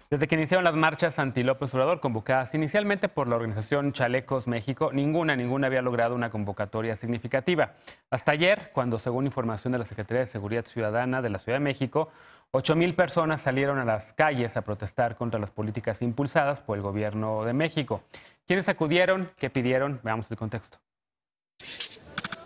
Desde que iniciaron las marchas anti-López Obrador, convocadas inicialmente por la organización Chalecos México, ninguna había logrado una convocatoria significativa. Hasta ayer, cuando según información de la Secretaría de Seguridad Ciudadana de la Ciudad de México, 8,000 personas salieron a las calles a protestar contra las políticas impulsadas por el gobierno de México. ¿Quiénes acudieron? ¿Qué pidieron? Veamos el contexto.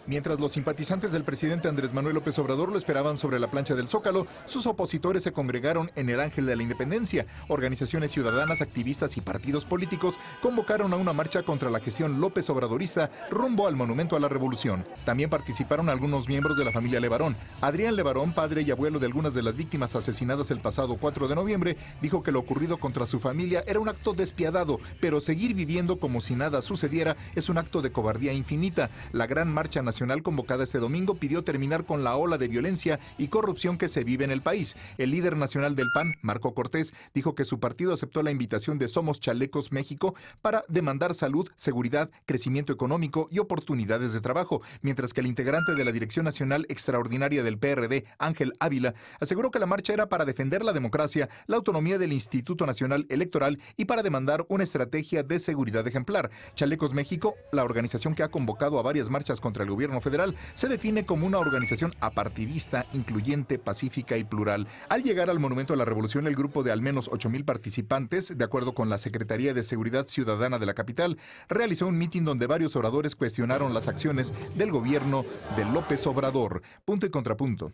Mientras los simpatizantes del presidente Andrés Manuel López Obrador lo esperaban sobre la plancha del Zócalo, sus opositores se congregaron en el Ángel de la Independencia. Organizaciones ciudadanas, activistas y partidos políticos convocaron a una marcha contra la gestión López Obradorista rumbo al Monumento a la Revolución. También participaron algunos miembros de la familia Levarón. Adrián Levarón, padre y abuelo de algunas de las víctimas asesinadas el pasado 4 de noviembre, dijo que lo ocurrido contra su familia era un acto despiadado, pero seguir viviendo como si nada sucediera es un acto de cobardía infinita. La gran marcha nacional convocada este domingo pidió terminar con la ola de violencia y corrupción que se vive en el país. El líder nacional del PAN, Marco Cortés, dijo que su partido aceptó la invitación de Somos Chalecos México para demandar salud, seguridad, crecimiento económico y oportunidades de trabajo, mientras que el integrante de la Dirección Nacional Extraordinaria del PRD, Ángel Ávila, aseguró que la marcha era para defender la democracia, la autonomía del Instituto Nacional Electoral y para demandar una estrategia de seguridad ejemplar. Chalecos México, la organización que ha convocado a varias marchas contra el gobierno federal, se define como una organización apartidista, incluyente, pacífica y plural. Al llegar al Monumento a la Revolución, el grupo de al menos 8,000 participantes, de acuerdo con la Secretaría de Seguridad Ciudadana de la capital, realizó un mitin donde varios oradores cuestionaron las acciones del gobierno de López Obrador. Punto y contrapunto.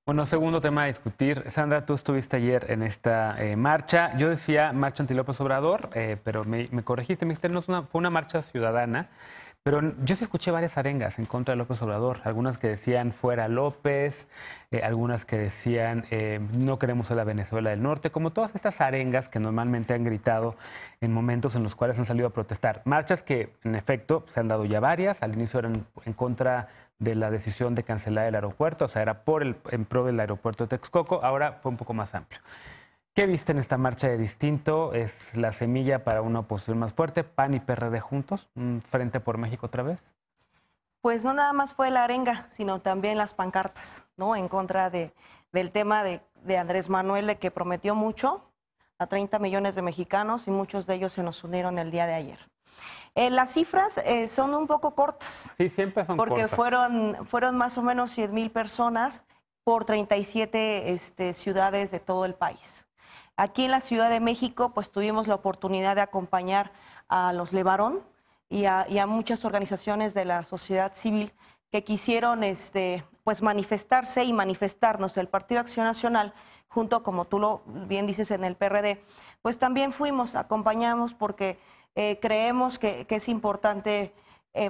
Bueno, segundo tema a discutir. Sandra, tú estuviste ayer en esta marcha. Yo decía marcha anti-López Obrador, pero me corregiste, me dijiste, no, fue una marcha ciudadana. Pero yo sí escuché varias arengas en contra de López Obrador. Algunas que decían fuera López, algunas que decían no queremos a la Venezuela del Norte, como todas estas arengas que normalmente han gritado en momentos en los cuales han salido a protestar. Marchas que, en efecto, se han dado ya varias. Al inicio eran en contra de la decisión de cancelar el aeropuerto, o sea, era en pro del aeropuerto de Texcoco. Ahora fue un poco más amplio. ¿Qué viste en esta marcha de distinto? ¿Es la semilla para una oposición más fuerte? ¿PAN y PRD juntos? ¿Un frente por México otra vez? Pues no nada más fue la arenga, sino también las pancartas, ¿no? En contra del tema de Andrés Manuel, de que prometió mucho a 30 millones de mexicanos y muchos de ellos se nos unieron el día de ayer. Las cifras son un poco cortas. Sí, siempre son porque cortas. fueron más o menos 100,000 personas por 37 ciudades de todo el país. Aquí en la Ciudad de México, pues tuvimos la oportunidad de acompañar a los Levarón y a muchas organizaciones de la sociedad civil que quisieron pues manifestarse y manifestarnos. El Partido Acción Nacional, junto, como tú lo bien dices, en el PRD, pues también acompañamos porque creemos que es importante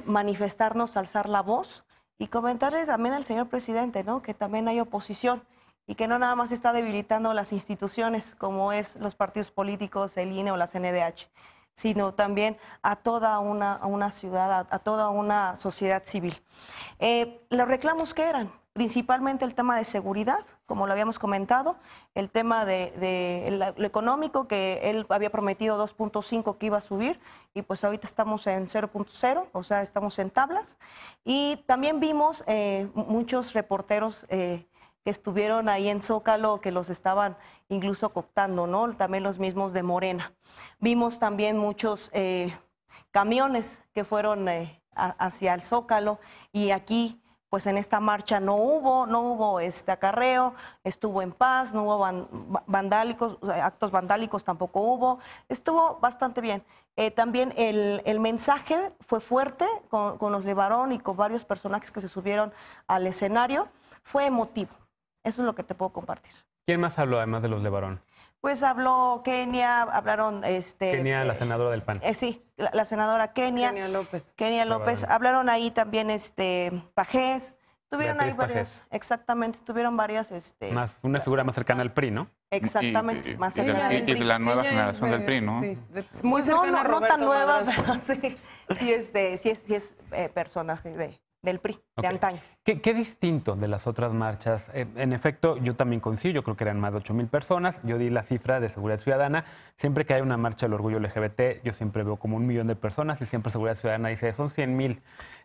manifestarnos, alzar la voz y comentarle también al señor presidente, ¿no? Que también hay oposición y que no nada más está debilitando las instituciones como es los partidos políticos, el INE o la CNDH, sino también a toda una ciudad, a toda una sociedad civil. Los reclamos que eran principalmente el tema de seguridad, como lo habíamos comentado, el tema de lo económico, que él había prometido 2.5 que iba a subir, y pues ahorita estamos en 0.0, o sea, estamos en tablas. Y también vimos muchos reporteros que estuvieron ahí en Zócalo, que los estaban incluso cooptando, ¿no? También los mismos de Morena. Vimos también muchos camiones que fueron hacia el Zócalo, y aquí pues en esta marcha no hubo acarreo, estuvo en paz, no hubo actos vandálicos tampoco hubo, estuvo bastante bien. También el mensaje fue fuerte con los Levarón y con varios personajes que se subieron al escenario, fue emotivo. Eso es lo que te puedo compartir. ¿Quién más habló además de los Levarón? Pues habló Kenia, hablaron... Kenia, la senadora del PAN. Sí, la senadora Kenia. Kenia López. Hablaron ahí también Pajés. Tuvieron ahí varias... Exactamente, tuvieron varias... Más una figura más cercana al PRI, ¿no? Exactamente, más cercana al PRI. Y de la nueva generación del PRI, ¿no? Sí, muy cercana no tan nueva, pero sí es personaje del PRI, de antaño. ¿Qué distinto de las otras marchas? En efecto, yo también coincido, yo creo que eran más de 8,000 personas. Yo di la cifra de Seguridad Ciudadana. Siempre que hay una marcha del orgullo LGBT, yo siempre veo como 1,000,000 de personas y siempre Seguridad Ciudadana dice, son 100,000.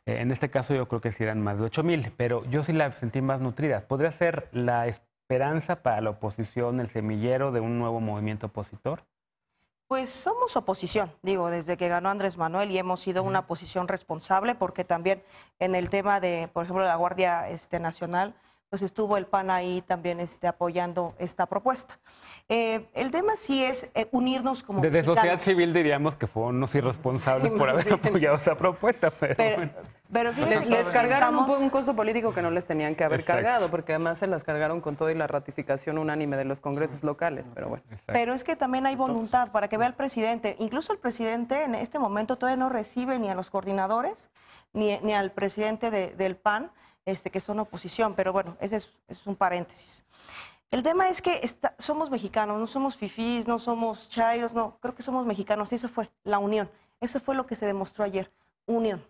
En este caso yo creo que sí eran más de 8,000, pero yo sí la sentí más nutrida. ¿Podría ser la esperanza para la oposición, el semillero de un nuevo movimiento opositor? Pues somos oposición, digo, desde que ganó Andrés Manuel y hemos sido una oposición responsable porque también en el tema de, por ejemplo, la Guardia Nacional, pues estuvo el PAN ahí también apoyando esta propuesta. El tema sí es unirnos como Desde mexicanos. sociedad civil diríamos que fueron unos irresponsables por haber apoyado esa propuesta, pero fíjense, les cargaron un costo político que no les tenían que haber cargado, porque además se las cargaron con todo y la ratificación unánime de los congresos locales, pero bueno. Pero es que también hay voluntad para que vea el presidente. Incluso el presidente en este momento todavía no recibe ni a los coordinadores ni al presidente del PAN, que son oposición, pero bueno, ese es un paréntesis. El tema es que somos mexicanos, no somos fifís, no somos chairos, no, creo que somos mexicanos, y eso fue la unión. Eso fue lo que se demostró ayer, unión.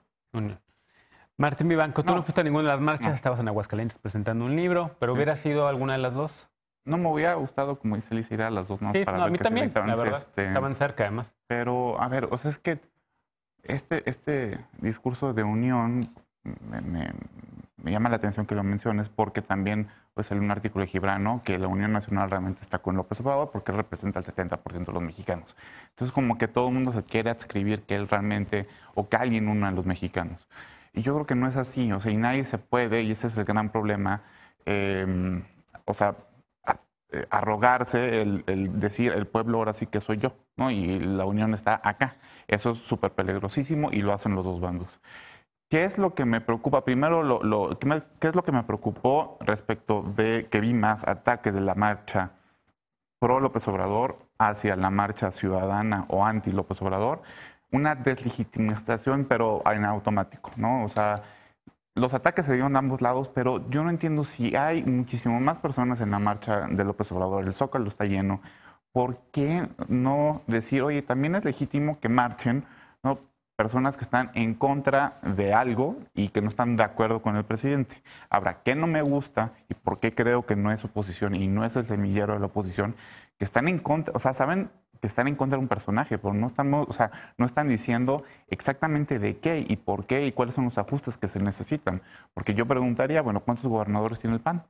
Martín Vivanco, tú no fuiste a ninguna de las marchas, estabas en Aguascalientes presentando un libro, pero ¿hubiera sido alguna de las dos? No, me hubiera gustado, como dice Lisa, ir a las dos más Sí, para no, ver a mí que también, se la verdad, estaban cerca además. Pero, a ver, o sea, es que este discurso de unión me llama la atención que lo menciones porque también pues salió un artículo de Gibran, ¿no? Que la Unión Nacional realmente está con López Obrador porque representa al 70% de los mexicanos. Entonces como que todo el mundo se quiere adscribir que él realmente o que alguien una a los mexicanos. Y yo creo que no es así, o sea, y nadie se puede, y ese es el gran problema, o sea, arrogarse el decir el pueblo ahora sí que soy yo, ¿no? Y la unión está acá. Eso es súper peligrosísimo y lo hacen los dos bandos. ¿Qué es lo que me preocupa? Primero, ¿qué es lo que me preocupó respecto de que vi más ataques de la marcha pro López Obrador hacia la marcha ciudadana o anti López Obrador? Una deslegitimización, pero en automático, ¿no? O sea, los ataques se dieron de ambos lados, pero yo no entiendo si hay muchísimo más personas en la marcha de López Obrador, el Zócalo está lleno, ¿por qué no decir, oye, también es legítimo que marchen, ¿no? Personas que están en contra de algo y que no están de acuerdo con el presidente? Ahora, ¿qué no me gusta y por qué creo que no es oposición y no es el semillero de la oposición? Que están en contra, o sea, saben que están en contra de un personaje, pero no estamos, o sea, no están diciendo exactamente de qué y por qué y cuáles son los ajustes que se necesitan. Porque yo preguntaría, bueno, ¿cuántos gobernadores tiene el PAN?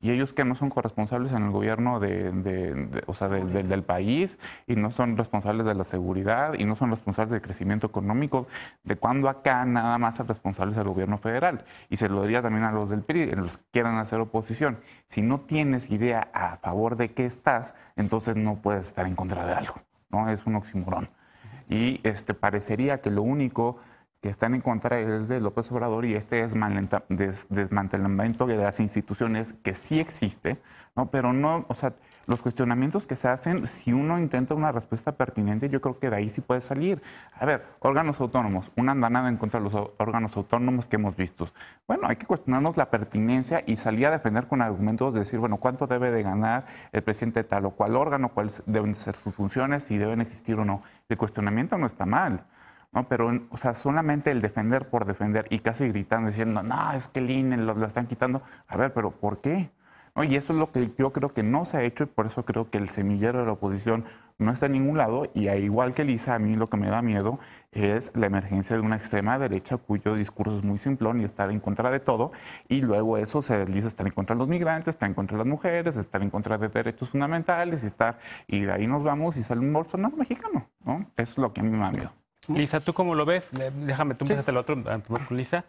Y ellos que no son corresponsables en el gobierno o sea, del país, y no son responsables de la seguridad, y no son responsables del crecimiento económico, de cuando acá nada más son responsables del gobierno federal. Y se lo diría también a los del PRI, los que quieran hacer oposición. Si no tienes idea a favor de qué estás, entonces no puedes estar en contra de algo, ¿no? Es un oxímoron. Y parecería que lo único que están en contra es de López Obrador y desmantelamiento de las instituciones que sí existe, ¿no? Pero no, o sea, los cuestionamientos que se hacen, si uno intenta una respuesta pertinente, yo creo que de ahí sí puede salir. A ver, órganos autónomos, una andanada en contra de los órganos autónomos que hemos visto. Bueno, hay que cuestionarnos la pertinencia y salir a defender con argumentos, decir, bueno, ¿cuánto debe de ganar el presidente de tal o cual órgano? ¿Cuáles deben ser sus funciones? Si deben existir o no. El cuestionamiento no está mal, ¿no? Pero, o sea, solamente el defender por defender y casi gritando, diciendo, no, es que el INE lo están quitando. A ver, pero ¿por qué? ¿No? Y eso es lo que yo creo que no se ha hecho y por eso creo que el semillero de la oposición no está en ningún lado. Y igual que Lisa, a mí lo que me da miedo es la emergencia de una extrema derecha cuyo discurso es muy simplón y estar en contra de todo. Y luego eso se desliza, estar en contra de los migrantes, estar en contra de las mujeres, estar en contra de derechos fundamentales y de ahí nos vamos y sale un Bolsonaro mexicano, ¿no? Eso es lo que a mí me da miedo. Lisa, ¿tú cómo lo ves? Déjame, tú empezaste el otro, más con Lisa.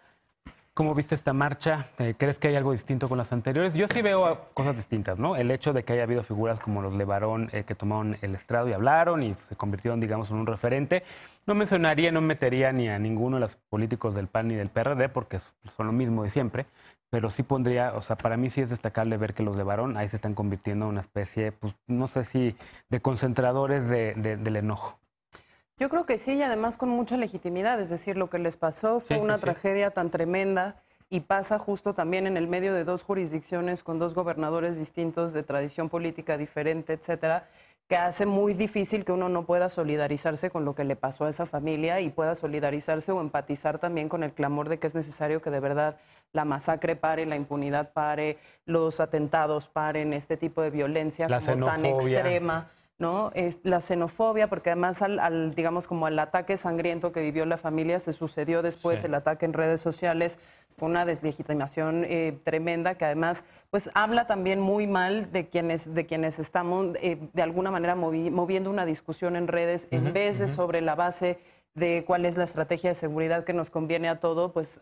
¿Cómo viste esta marcha? ¿Crees que hay algo distinto con las anteriores? Yo sí veo cosas distintas, ¿no? El hecho de que haya habido figuras como los Levarón que tomaron el estrado y hablaron y se convirtieron, digamos, en un referente. No mencionaría, no metería ni a ninguno de los políticos del PAN ni del PRD porque son lo mismo de siempre, pero sí pondría, o sea, para mí sí es destacable ver que los Levarón ahí se están convirtiendo en una especie, pues no sé si de concentradores del enojo. Yo creo que sí, y además con mucha legitimidad, es decir, lo que les pasó fue una tragedia tan tremenda y pasa justo también en el medio de dos jurisdicciones con dos gobernadores distintos, de tradición política diferente, etcétera, que hace muy difícil que uno no pueda solidarizarse con lo que le pasó a esa familia y pueda solidarizarse o empatizar también con el clamor de que es necesario que de verdad la masacre pare, la impunidad pare, los atentados paren, este tipo de violencia como tan extrema, ¿no? La xenofobia, porque además digamos como al ataque sangriento que vivió la familia se sucedió después el ataque en redes sociales una deslegitimación tremenda que además pues habla también muy mal de quienes estamos de alguna manera moviendo una discusión en redes en vez de sobre la base de cuál es la estrategia de seguridad que nos conviene a todo, pues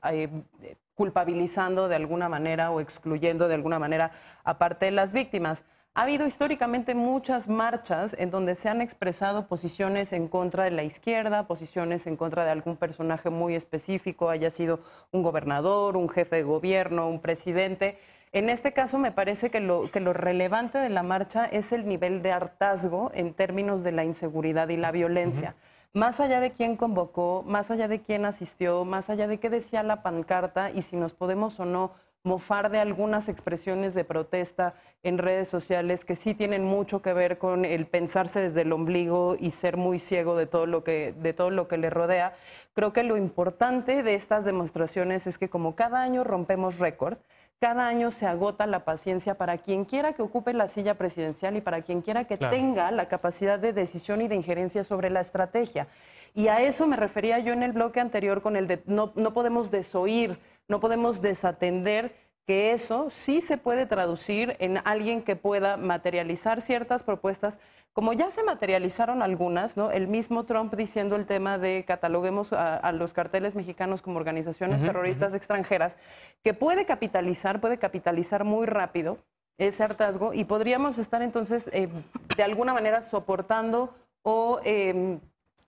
culpabilizando de alguna manera o excluyendo de alguna manera a parte de las víctimas. Ha habido históricamente muchas marchas en donde se han expresado posiciones en contra de la izquierda, posiciones en contra de algún personaje muy específico, haya sido un gobernador, un jefe de gobierno, un presidente. En este caso me parece que lo relevante de la marcha es el nivel de hartazgo en términos de la inseguridad y la violencia. Más allá de quién convocó, más allá de quién asistió, más allá de qué decía la pancarta y si nos podemos o no mofar de algunas expresiones de protesta en redes sociales que sí tienen mucho que ver con el pensarse desde el ombligo y ser muy ciego de todo lo que le rodea. Creo que lo importante de estas demostraciones es que como cada año rompemos récord, cada año se agota la paciencia para quien quiera que ocupe la silla presidencial y para quien quiera que tenga la capacidad de decisión y de injerencia sobre la estrategia. Y a eso me refería yo en el bloque anterior con el de no podemos desoír, no podemos desatender que eso sí se puede traducir en alguien que pueda materializar ciertas propuestas, como ya se materializaron algunas, ¿no? El mismo Trump diciendo el tema de cataloguemos a los carteles mexicanos como organizaciones terroristas extranjeras, que puede capitalizar muy rápido ese hartazgo y podríamos estar entonces de alguna manera soportando o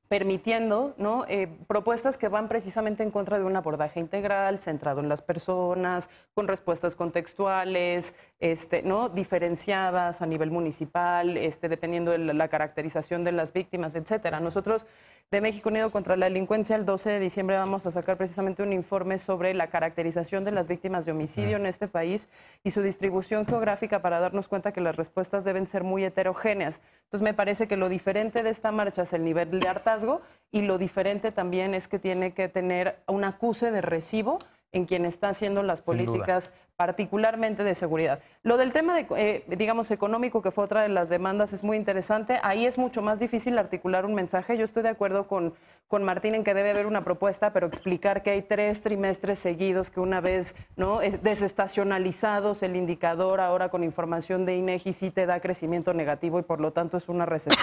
permitiendo, ¿no? Propuestas que van precisamente en contra de un abordaje integral, centrado en las personas, con respuestas contextuales, ¿no? Diferenciadas a nivel municipal, dependiendo de la caracterización de las víctimas, etcétera. Nosotros de México Unido contra la Delincuencia el 12 de diciembre vamos a sacar precisamente un informe sobre la caracterización de las víctimas de homicidio en este país y su distribución geográfica para darnos cuenta que las respuestas deben ser muy heterogéneas. Entonces me parece que lo diferente de esta marcha es el nivel de hartazgo y lo diferente también es que tiene que tener un acuse de recibo en quien está haciendo las políticas particularmente de seguridad. Lo del tema, digamos, económico, que fue otra de las demandas, es muy interesante. Ahí es mucho más difícil articular un mensaje. Yo estoy de acuerdo con Martín en que debe haber una propuesta, pero explicar que hay 3 trimestres seguidos que una vez, ¿no? Desestacionalizados el indicador, ahora con información de INEGI sí te da crecimiento negativo y por lo tanto es una recesión.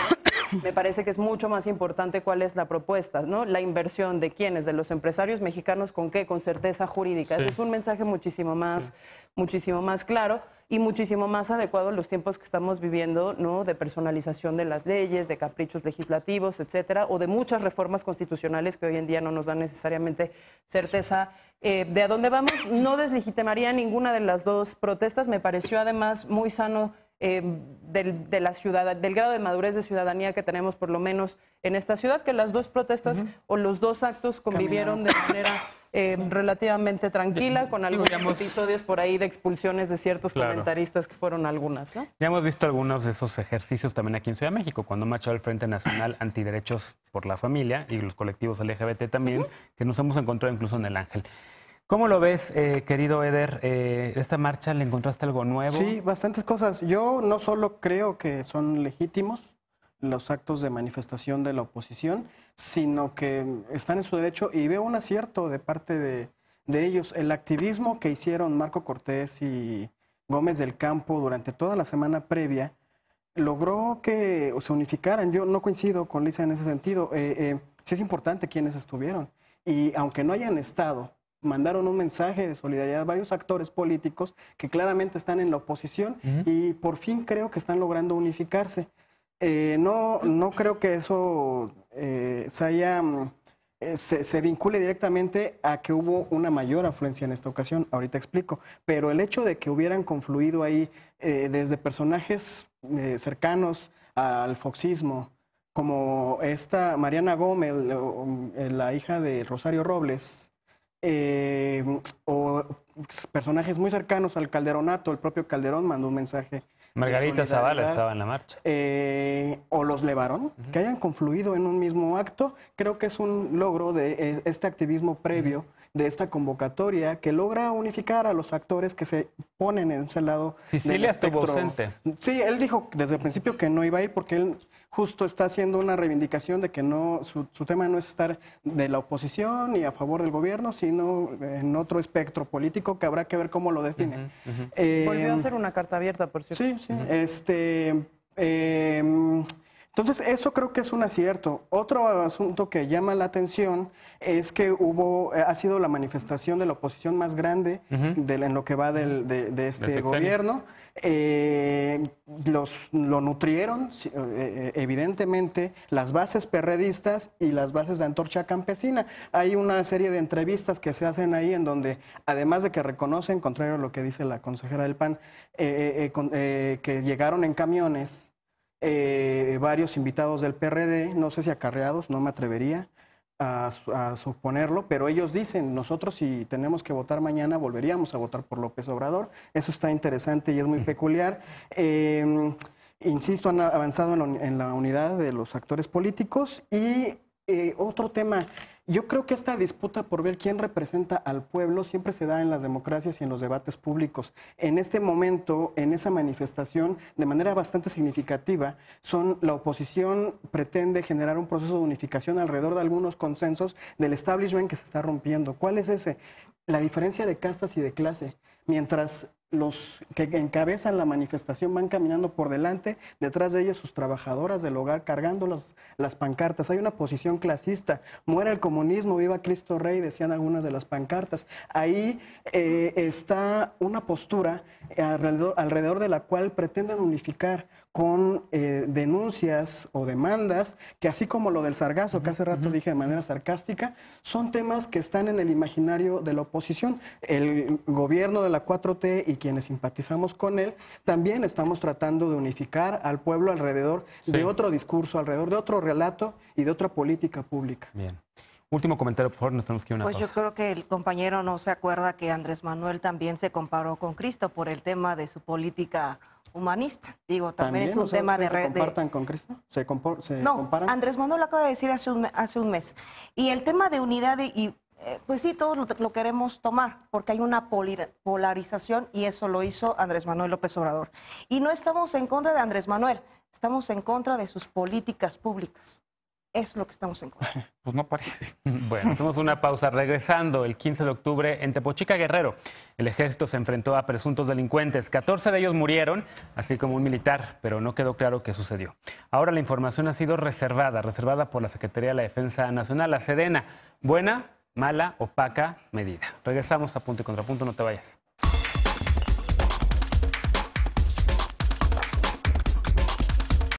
Me parece que es mucho más importante cuál es la propuesta, ¿no? La inversión de quiénes, de los empresarios mexicanos, ¿con qué? Con certeza jurídica. Ese es un mensaje muchísimo más claro y muchísimo más adecuado a los tiempos que estamos viviendo, ¿no? De personalización de las leyes, de caprichos legislativos, etcétera, o de muchas reformas constitucionales que hoy en día no nos dan necesariamente certeza de a dónde vamos. No deslegitimaría ninguna de las dos protestas. Me pareció además muy sano del grado de madurez de ciudadanía que tenemos por lo menos en esta ciudad, que las dos protestas o los dos actos convivieron de manera relativamente tranquila, con algunos episodios por ahí de expulsiones de ciertos comentaristas que fueron algunas, ¿no? Ya hemos visto algunos de esos ejercicios también aquí en Ciudad de México, cuando marchó el Frente Nacional Antiderechos por la Familia y los colectivos LGBT también, que nos hemos encontrado incluso en el Ángel. ¿Cómo lo ves, querido Eder? ¿Esta marcha le encontraste algo nuevo? Sí, bastantes cosas. Yo no solo creo que son legítimos los actos de manifestación de la oposición, sino que están en su derecho y veo un acierto de parte de ellos. El activismo que hicieron Marco Cortés y Gómez del Campo durante toda la semana previa logró que se unificaran. Yo no coincido con Lisa en ese sentido. Sí es importante quienes estuvieron y aunque no hayan estado, mandaron un mensaje de solidaridad a varios actores políticos que claramente están en la oposición y por fin creo que están logrando unificarse. No creo que eso se vincule directamente a que hubo una mayor afluencia en esta ocasión, ahorita explico, pero el hecho de que hubieran confluido ahí desde personajes cercanos al foxismo, como esta Mariana Gómez, la hija de Rosario Robles, o personajes muy cercanos al Calderonato, el propio Calderón mandó un mensaje. Margarita Zavala estaba en la marcha. O los Levarón, que hayan confluido en un mismo acto, creo que es un logro de este activismo previo, de esta convocatoria, que logra unificar a los actores que se ponen en ese lado. Sicilia estuvo ausente. Sí, él dijo desde el principio que no iba a ir porque él justo está haciendo una reivindicación de que no, su tema no es estar de la oposición y a favor del gobierno, sino en otro espectro político que habrá que ver cómo lo define. Volvió a hacer una carta abierta, por cierto. Sí. Entonces, eso creo que es un acierto. Otro asunto que llama la atención es que ha sido la manifestación de la oposición más grande en lo que va de este gobierno. Lo nutrieron, evidentemente, las bases perredistas y las bases de Antorcha Campesina. Hay una serie de entrevistas que se hacen ahí en donde, además de que reconocen, contrario a lo que dice la consejera del PAN, que llegaron en camiones varios invitados del PRD, no sé si acarreados, no me atrevería a suponerlo, pero ellos dicen, nosotros si tenemos que votar mañana, volveríamos a votar por López Obrador. Eso está interesante y es muy peculiar. Insisto, han avanzado en la unidad de los actores políticos. Y otro tema, yo creo que esta disputa por ver quién representa al pueblo siempre se da en las democracias y en los debates públicos. En este momento, en esa manifestación, de manera bastante significativa, la oposición pretende generar un proceso de unificación alrededor de algunos consensos del establishment que se está rompiendo. ¿Cuál es ese? La diferencia de castas y de clase. Mientras los que encabezan la manifestación van caminando por delante, detrás de ellos sus trabajadoras del hogar cargando las pancartas. Hay una posición clasista. Muera el comunismo, viva Cristo Rey, decían algunas de las pancartas. Ahí está una postura alrededor de la cual pretenden unificar con denuncias o demandas que, así como lo del sargazo, que hace rato dije de manera sarcástica, son temas que están en el imaginario de la oposición. El gobierno de la 4T y quienes simpatizamos con él, también estamos tratando de unificar al pueblo alrededor de otro discurso, alrededor de otro relato y de otra política pública. Bien. Último comentario, por favor, nos tenemos que ir a una pausa. Yo creo que el compañero no se acuerda que Andrés Manuel también se comparó con Cristo por el tema de su humanista. Digo, también es un tema de... ¿Se compartan con Cristo? No, comparan? Andrés Manuel lo acaba de decir hace un mes. Y el tema de unidad pues sí, todos lo queremos tomar, porque hay una polarización y eso lo hizo Andrés Manuel López Obrador. Y no estamos en contra de Andrés Manuel, estamos en contra de sus políticas públicas. Eso es lo que estamos en contra. Pues no parece. Bueno, hacemos una pausa. Regresando, el 15 de octubre en Tepochica, Guerrero, el ejército se enfrentó a presuntos delincuentes. 14 de ellos murieron, así como un militar, pero no quedó claro qué sucedió. Ahora la información ha sido reservada por la Secretaría de la Defensa Nacional, la Sedena. Buena, mala, opaca medida. Regresamos a Punto y Contrapunto, no te vayas.